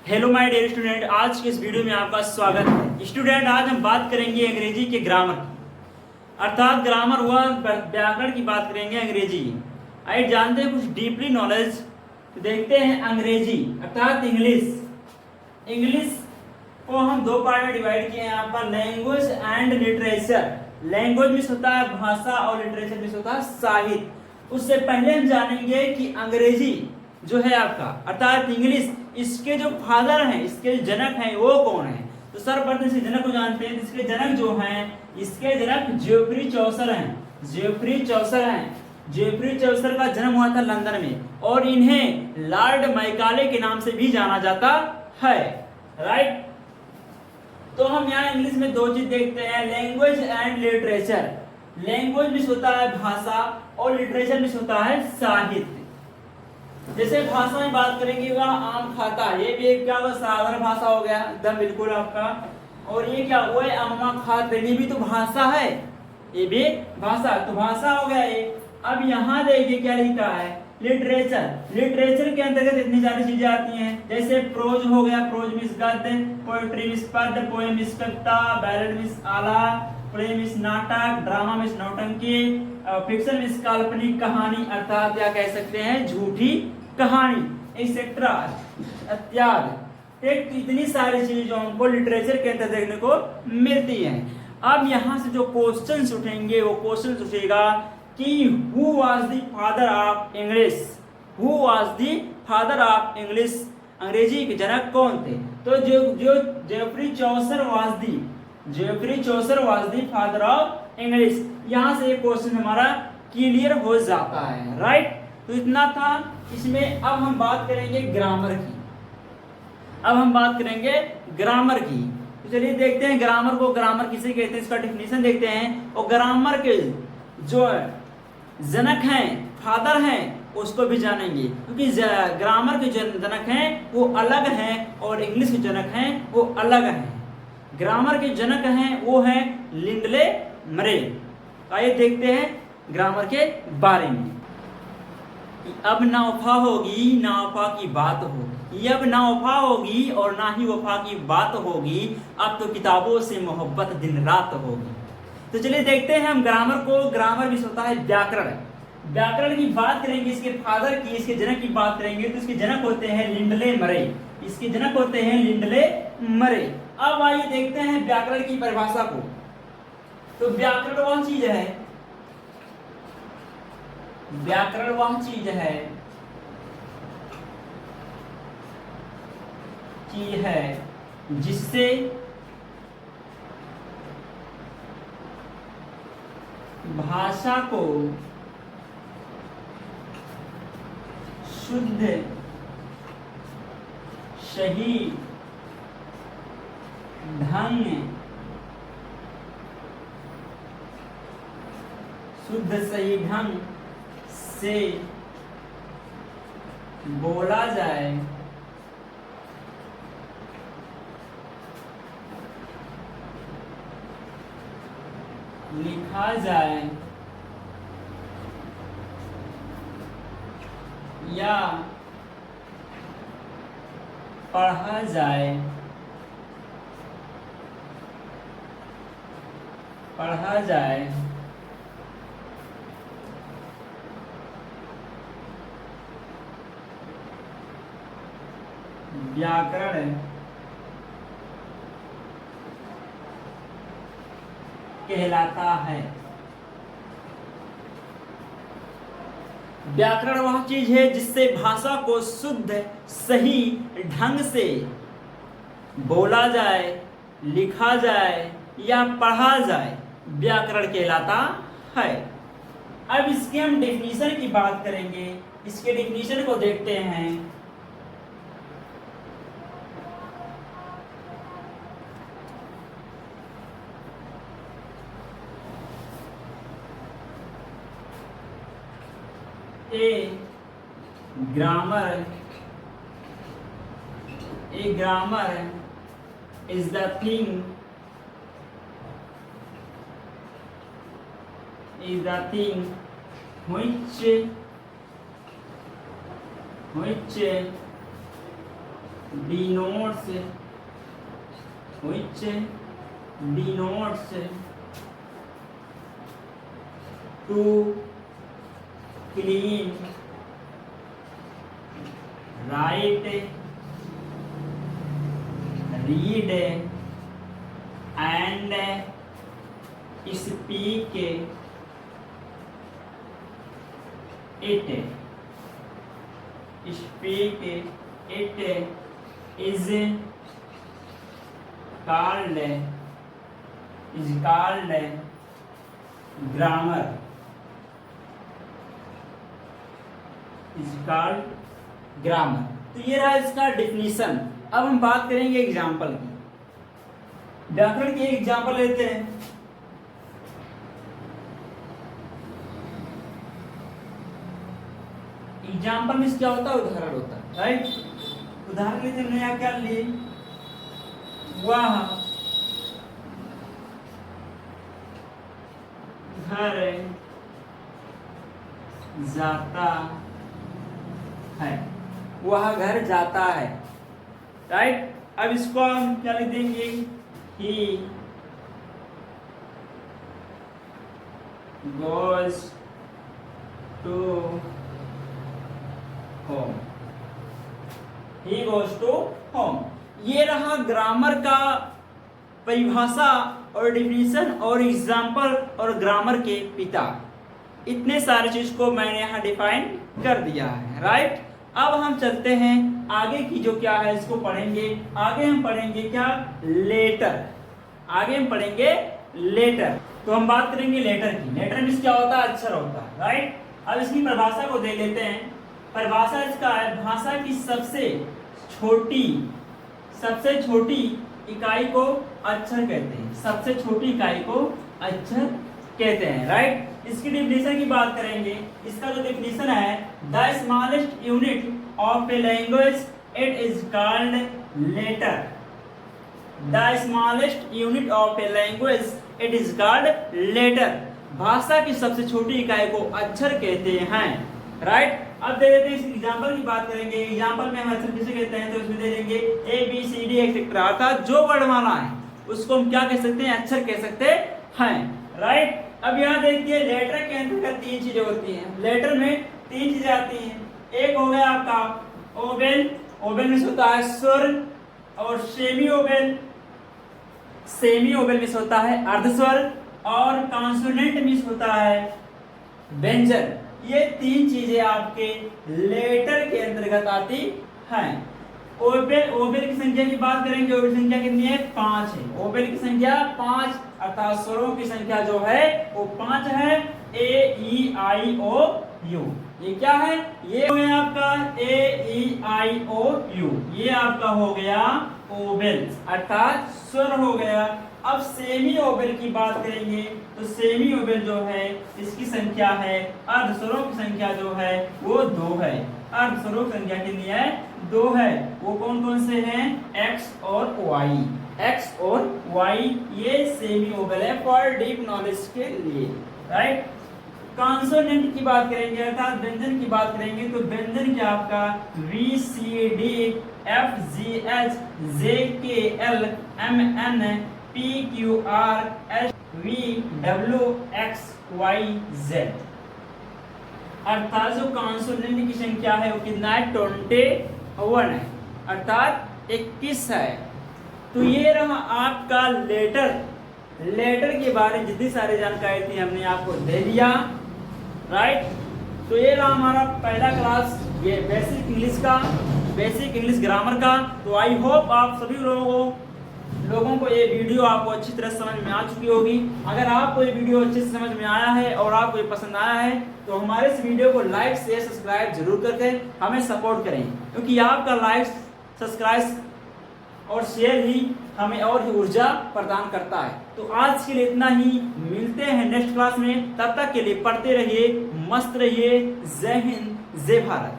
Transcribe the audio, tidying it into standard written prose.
Hello my dear student, आज के इस वीडियो में आपका स्वागत है। स्टूडेंट, आज हम बात करेंगे अंग्रेजी के ग्रामर की, अर्थात ग्रामर हुआ व्याकरण की बात करेंगे अंग्रेजी। आइए जानते हैं कुछ डीपली नॉलेज। तो देखते हैं अंग्रेजी अर्थात इंग्लिश। इंग्लिश को हम दो पार्ट में डिवाइड किए हैं यहाँ पर, लैंग्वेज एंड लिटरेचर। लैंग्वेज में होता है भाषा और लिटरेचर में होता है साहित्य। उससे पहले हम जानेंगे कि अंग्रेजी जो है आपका अर्थात इंग्लिश, इसके जो फादर हैं, इसके जो जनक हैं वो कौन है। तो सर्वप्रथम से जनक को जानते हैं। इसके जनक जो हैं, इसके जनक जेफरी चौसर हैं। जेफरी चौसर हैं। जेफरी चौसर का जन्म हुआ था लंदन में और इन्हें लॉर्ड मैकाले के नाम से भी जाना जाता है। राइट। तो हम यहाँ इंग्लिश में दो चीज देखते हैं, लैंग्वेज एंड लिटरेचर। लैंग्वेज में होता है भाषा और लिटरेचर में होता है साहित्य। जैसे भाषा में बात करेंगे वह आम खाता, ये भी एक क्या हुआ, साधारण भाषा हो गया एकदम बिल्कुल आपका। और ये क्या हुआ, अम्मा खाते, ये भी तो भाषा है, ये भी भाषा, तो भाषा हो गया ये। अब यहाँ देखिए क्या लिखा है, लिटरेचर। लिटरेचर के अंतर्गत इतनी सारी चीजें आती हैं, जैसे प्रोज हो गया, प्रोज मीन्स गद्य, पोएट्री मीन्स पद्य, पोएम मीन्स कविता, बैलेड मीन्स आलाप, प्ले मीन्स नाटक, ड्रामा मीन्स नौटंकी, फिक्शन मीन्स काल्पनिक कहानी अर्थात क्या कह सकते हैं, झूठी कहानी, एक्सेट्रा इत्यादि। एक इतनी सारी चीजें जो हमको लिटरेचर के अंदर देखने को मिलती हैं। अब यहाँ से जो क्वेश्चंस उठेंगे वो क्वेश्चंस उठेगा कि who was the father of English. Who was the father of English, अंग्रेजी के जनक कौन थे। तो जो Geoffrey Chaucer was the, Geoffrey Chaucer was the father of English. यहाँ से एक क्वेश्चन हमारा क्लियर हो जाता है। राइट। तो इतना था इसमें। अब हम बात करेंगे ग्रामर की। अब हम बात करेंगे ग्रामर की। तो चलिए देखते हैं ग्रामर को, ग्रामर किसे कहते हैं, इसका डेफिनेशन देखते हैं। और ग्रामर के जो जनक हैं, फादर हैं, उसको भी जानेंगे, क्योंकि ग्रामर के जो जनक हैं वो अलग हैं और इंग्लिश के जनक हैं वो अलग हैं। ग्रामर के जनक हैं वो हैं लिंडले मरे। आइए देखते हैं ग्रामर के बारे में। अब ना वफा होगी ना वफा की बात होगी, अब ना वफा होगी और ना ही वफा की बात होगी, अब तो किताबों से मोहब्बत दिन रात होगी। तो चलिए देखते हैं हम ग्रामर को। ग्रामर भी होता है व्याकरण। व्याकरण की बात करेंगे, इसके फादर की, इसके जनक की बात करेंगे तो इसके जनक होते हैं लिंडले मरे। इसके जनक होते हैं लिंडले मरे। अब आइए देखते हैं व्याकरण की परिभाषा को। तो व्याकरण वह चीज है, व्याकरण वह चीज है जिससे भाषा को शुद्ध, सही ढंग, शुद्ध सही ढंग से बोला जाए, लिखा जाए या पढ़ा जाए, पढ़ा जाए, व्याकरण कहलाता है। व्याकरण वह चीज है जिससे भाषा को शुद्ध सही ढंग से बोला जाए, लिखा जाए या पढ़ा जाए, व्याकरण कहलाता है। अब इसके हम डेफिनेशन की बात करेंगे। इसके डेफिनेशन को देखते हैं। A grammar is the thing which denotes to clean, write, read and speak it is called grammar. तो ये रहा इसका डेफिनेशन। अब हम बात करेंगे एग्जाम्पल की। व्याकरण की एक एग्जाम्पल लेते हैं। एग्जाम्पल में क्या होता है? उदाहरण होता है, राइट। उदाहरण लेते हमने यहाँ क्या लिए? वह घर जाता है, वह घर जाता है, राइट। अब इसको हम क्या लिख देंगे? He goes to home. He goes to home. ये रहा ग्रामर का परिभाषा और डिफिनीशन और एग्जाम्पल और ग्रामर के पिता। इतने सारे चीज को मैंने यहाँ डिफाइन कर दिया है, राइट। अब हम चलते हैं आगे की जो क्या है इसको पढ़ेंगे। आगे हम पढ़ेंगे क्या? लेटर। आगे हम पढ़ेंगे लेटर। तो हम बात करेंगे लेटर की। लेटर मीन्स क्या होता है? अक्षर होता है, राइट। अब इसकी परिभाषा को देख लेते हैं। परिभाषा इसका है भाषा की सबसे छोटी इकाई को अक्षर कहते हैं। सबसे छोटी इकाई को अक्षर कहते हैं, राइट। इसकी डेफिनेशन की बात करेंगे। इसका जो डेफिनेशन है, the smallest unit of a language it is called letter. The smallest unit of a language it is called letter. भाषा की सबसे छोटी इकाई को अक्षर कहते हैं, राइट। अब दे देते हैं, इस एग्जाम्पल की बात करेंगे। एग्जाम्पल में हम अक्षर किसे कहते हैं? तो इसमें दे देंगे ABCD एक्सेट्रा, अर्थात जो वर्णमाला है उसको हम क्या कह सकते हैं? अक्षर कह सकते हैं, राइट। अब यहाँ देखिए लेटर के अंतर्गत 3 चीजें होती हैं। लेटर में 3 चीजें आती हैं। एक हो गया आपका ओवेल। ओवेल में होता है स्वर, और सेमी ओवेल में होता है अर्धस्वर, और कॉन्सोनेंट में होता है व्यंजन। ये 3 चीजें आपके लेटर के अंतर्गत आती हैं। ओवेल की संख्या की बात करेंगे। ओवेल की संख्या कितनी है? 5 है। ओवेल की संख्या 5, अर्थात स्वरों की संख्या जो है वो 5 है। A-E-I-O-U। ये क्या है? ये हो गया आपका A-E-I-O-U। ये आपका हो गया ओवेल, अर्थात स्वर हो गया। अब सेमी ओवेल की बात करेंगे तो सेमी ओवेल जो है इसकी संख्या है, अर्धस्वरों की संख्या जो है वो 2 है। अर्धस्वरों की संख्या कितनी है? 2 है। वो कौन कौन से हैं? X और Y। X और Y ये सेमी ओवेल है फॉर डीप नॉलेज के लिए, राइट। कॉन्सोनेंट की बात करेंगे, अर्थात व्यंजन की बात करेंगे तो व्यंजन क्या आपका VCDFGHJKLMN PQRSVWXYZ। अर्थात जो कॉन्सोनेंट की संख्या है वो कितना है? 21 है, अर्थात 21 है। तो ये रहा आपका लेटर। लेटर के बारे में जितनी सारी जानकारी थी हमने आपको दे दिया, राइट। तो ये रहा हमारा पहला क्लास, ये बेसिक इंग्लिश का, बेसिक इंग्लिश ग्रामर का। तो आई होप आप सभी लोगों को ये वीडियो आपको अच्छी तरह समझ में आ चुकी होगी। अगर आपको ये वीडियो अच्छे से समझ में आया है और आपको ये पसंद आया है तो हमारे इस वीडियो को लाइक शेयर सब्सक्राइब जरूर करके हमें सपोर्ट करें, क्योंकि आपका लाइक सब्सक्राइब और शेयर ही हमें और ही ऊर्जा प्रदान करता है। तो आज के लिए इतना ही, मिलते हैं नेक्स्ट क्लास में। तब तक के लिए पढ़ते रहिए, मस्त रहिए। जय हिंद, जय भारत।